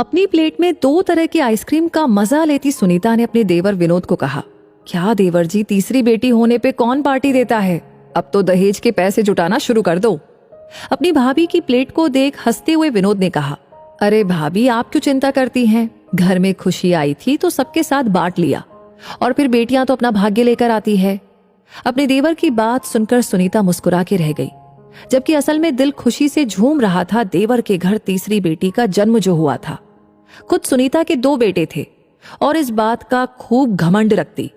अपनी प्लेट में 2 तरह की आइसक्रीम का मजा लेती सुनीता ने अपने देवर विनोद को कहा, क्या देवर जी, तीसरी बेटी होने पे कौन पार्टी देता है? अब तो दहेज के पैसे जुटाना शुरू कर दो। अपनी भाभी की प्लेट को देख हंसते हुए विनोद ने कहा, अरे भाभी, आप क्यों चिंता करती हैं? घर में खुशी आई थी तो सबके साथ बांट लिया, और फिर बेटियां तो अपना भाग्य लेकर आती है। अपने देवर की बात सुनकर सुनीता मुस्कुरा के रह गई, जबकि असल में दिल खुशी से झूम रहा था देवर के घर तीसरी बेटी का जन्म जो हुआ था। खुद सुनीता के 2 बेटे थे और इस बात का खूब घमंड रखती।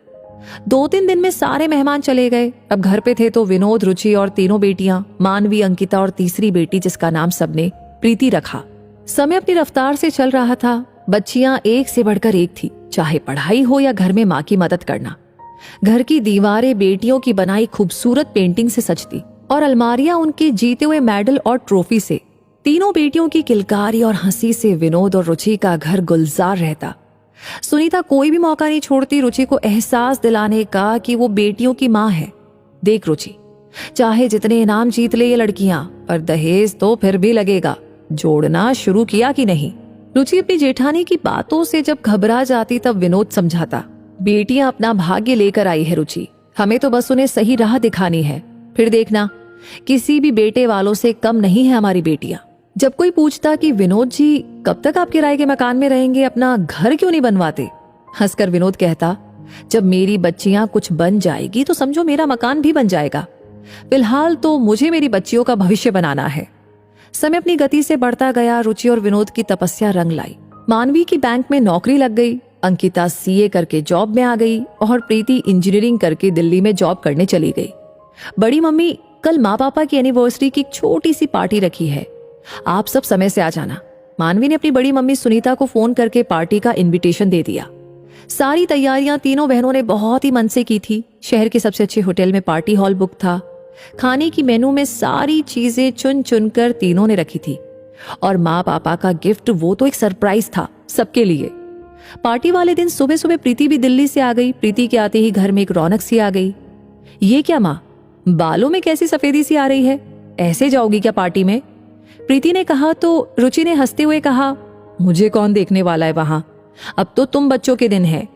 2-3 दिन में सारे मेहमान चले गए। अब घर पे थे तो विनोद, रुचि और तीनों बेटियां, मानवी, अंकिता और तीसरी बेटी जिसका नाम सबने प्रीति रखा। समय अपनी रफ्तार से चल रहा था। बच्चियां एक से बढ़कर एक थी, चाहे पढ़ाई हो या घर में माँ की मदद करना। घर की दीवारें बेटियों की बनाई खूबसूरत पेंटिंग से सजती और अलमारियां उनके जीते हुए मेडल और ट्रॉफी से। तीनों बेटियों की किलकारी और हंसी से विनोद और रुचि का घर गुलजार रहता। सुनीता कोई भी मौका नहीं छोड़ती रुचि को एहसास दिलाने का कि वो बेटियों की माँ है। देख रुचि, चाहे जितने इनाम जीत ले ये लड़कियां, पर दहेज तो फिर भी लगेगा। जोड़ना शुरू किया कि नहीं? रुचि अपनी जेठानी की बातों से जब घबरा जाती तब विनोद समझाता, बेटियां अपना भाग्य लेकर आई है रुचि, हमें तो बस उन्हें सही राह दिखानी है। फिर देखना, किसी भी बेटे वालों से कम नहीं है हमारी बेटियां। जब कोई पूछता कि विनोद जी, कब तक आप किराए के मकान में रहेंगे, अपना घर क्यों नहीं बनवाते? हंसकर विनोद कहता, जब मेरी बच्चियां कुछ बन जाएगी तो समझो मेरा मकान भी बन जाएगा। फिलहाल तो मुझे मेरी बच्चियों का भविष्य बनाना है। समय अपनी गति से बढ़ता गया। रुचि और विनोद की तपस्या रंग लाई। मानवी की बैंक में नौकरी लग गई, अंकिता सीए करके जॉब में आ गई और प्रीति इंजीनियरिंग करके दिल्ली में जॉब करने चली गई। बड़ी मम्मी कल माँ पापा की एनिवर्सरी की एक छोटी सी पार्टी रखी है, आप सब समय से आ जाना। मानवी ने अपनी बड़ी मम्मी सुनीता को फोन करके पार्टी का इनविटेशन दे दिया। सारी तैयारियां तीनों बहनों ने बहुत ही मन से की थी। शहर के सबसे अच्छे होटल में पार्टी हॉल बुक था। खाने की मेनू में सारी चीजें चुन चुन कर तीनों ने रखी थी, और माँ पापा का गिफ्ट वो तो एक सरप्राइज था सबके लिए। पार्टी वाले दिन सुबह सुबह प्रीति भी दिल्ली से आ गई। प्रीति के आते ही घर में एक रौनक सी आ गई। ये क्या माँ, बालों में कैसी सफेदी सी आ रही है? ऐसे जाओगी क्या पार्टी में? प्रीति ने कहा तो रुचि ने हंसते हुए कहा, मुझे कौन देखने वाला है वहां, अब तो तुम बच्चों के दिन है।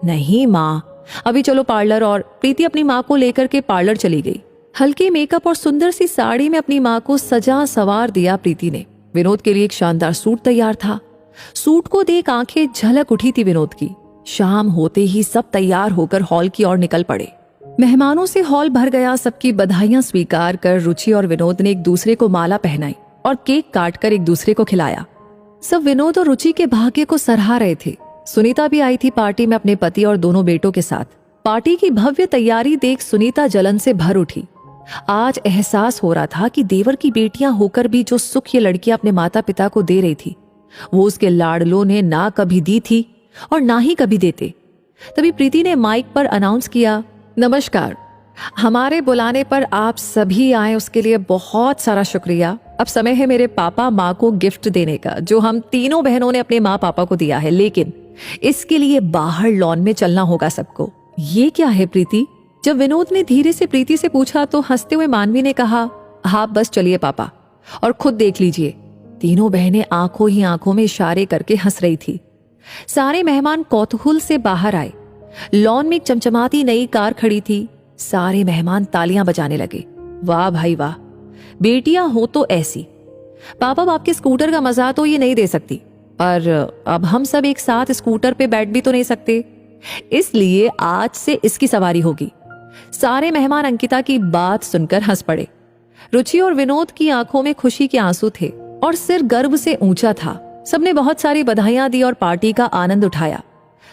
नहीं माँ, अभी चलो पार्लर। और प्रीति अपनी माँ को लेकर के पार्लर चली गई। हल्के मेकअप और सुंदर सी साड़ी में अपनी माँ को सजा सवार दिया प्रीति ने। विनोद के लिए एक शानदार सूट तैयार था। सूट को देख आंखें झलक उठी थी विनोद की। शाम होते ही सब तैयार होकर हॉल की ओर निकल पड़े। मेहमानों से हॉल भर गया। सबकी बधाइयां स्वीकार कर रुचि और विनोद ने एक दूसरे को माला पहनाई और केक काट कर एक दूसरे को खिलाया। सब विनोद और रुचि के भाग्य को सराह रहे थे। सुनीता भी आई थी पार्टी में अपने पति और दोनों बेटों के साथ। पार्टी की भव्य तैयारी देख सुनीता जलन से भर उठी। आज एहसास हो रहा था कि देवर की बेटियां होकर भी जो सुख ये लड़कियां अपने माता पिता को दे रही थी, वो उसके लाडलों ने ना कभी दी थी और ना ही कभी देते। तभी प्रीति ने माइक पर अनाउंस किया, नमस्कार, हमारे बुलाने पर आप सभी आए उसके लिए बहुत सारा शुक्रिया। अब समय है मेरे पापा माँ को गिफ्ट देने का, जो हम तीनों बहनों ने अपने माँ पापा को दिया है, लेकिन इसके लिए बाहर लॉन में चलना होगा सबको। ये क्या है प्रीति? जब विनोद ने धीरे से प्रीति से पूछा तो हंसते हुए मानवी ने कहा, आप बस चलिए पापा और खुद देख लीजिए। तीनों बहनें आंखों ही आंखों में इशारे करके हंस रही थी। सारे मेहमान कौतूहल से बाहर आए। लॉन में एक चमचमाती नई कार खड़ी थी। सारे मेहमान तालियां बजाने लगे। वाह भाई वाह, बेटियां हो तो ऐसी। पापा बाप के स्कूटर का मजा तो ये नहीं दे सकती, पर अब हम सब एक साथ स्कूटर पे बैठ भी तो नहीं सकते, इसलिए आज से इसकी सवारी होगी। सारे मेहमान अंकिता की बात सुनकर हंस पड़े। रुचि और विनोद की आंखों में खुशी के आंसू थे और सिर गर्व से ऊंचा था। सबने बहुत सारी बधाइयां दी और पार्टी का आनंद उठाया।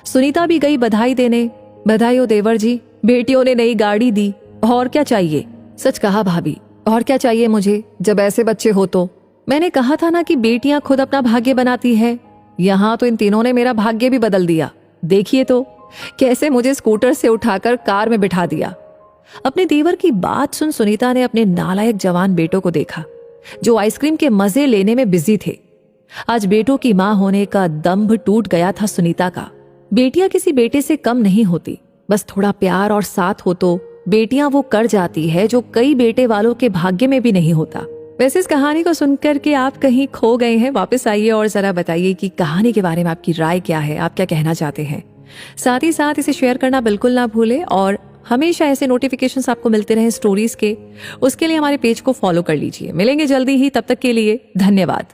सुनीता भी गई बधाई देने। बधाई हो देवर जी, बेटियों ने नई गाड़ी दी, और क्या चाहिए? सच कहा भाभी, और क्या चाहिए मुझे जब ऐसे बच्चे हो तो। मैंने कहा था ना कि बेटियां खुद अपना भाग्य बनाती है। यहाँ तो इन तीनों ने मेरा भाग्य भी बदल दिया। देखिए तो कैसे मुझे स्कूटर से उठाकर कार में बिठा दिया। अपने देवर की बात सुन सुनीता ने अपने नालायक जवान बेटों को देखा, जो आइसक्रीम के मजे लेने में बिजी थे। आज बेटों की मां होने का दंभ टूट गया था सुनीता का। बेटियां किसी बेटे से कम नहीं होती, बस थोड़ा प्यार और साथ हो तो बेटियां वो कर जाती है जो कई बेटे वालों के भाग्य में भी नहीं होता। वैसे इस कहानी को सुनकर के आप कहीं खो गए हैं, वापस आइए और जरा बताइए कि कहानी के बारे में आपकी राय क्या है, आप क्या कहना चाहते हैं। साथ ही साथ इसे शेयर करना बिल्कुल ना भूलें और हमेशा ऐसे नोटिफिकेशंस आपको मिलते रहे स्टोरीज के, उसके लिए हमारे पेज को फॉलो कर लीजिए। मिलेंगे जल्दी ही, तब तक के लिए धन्यवाद।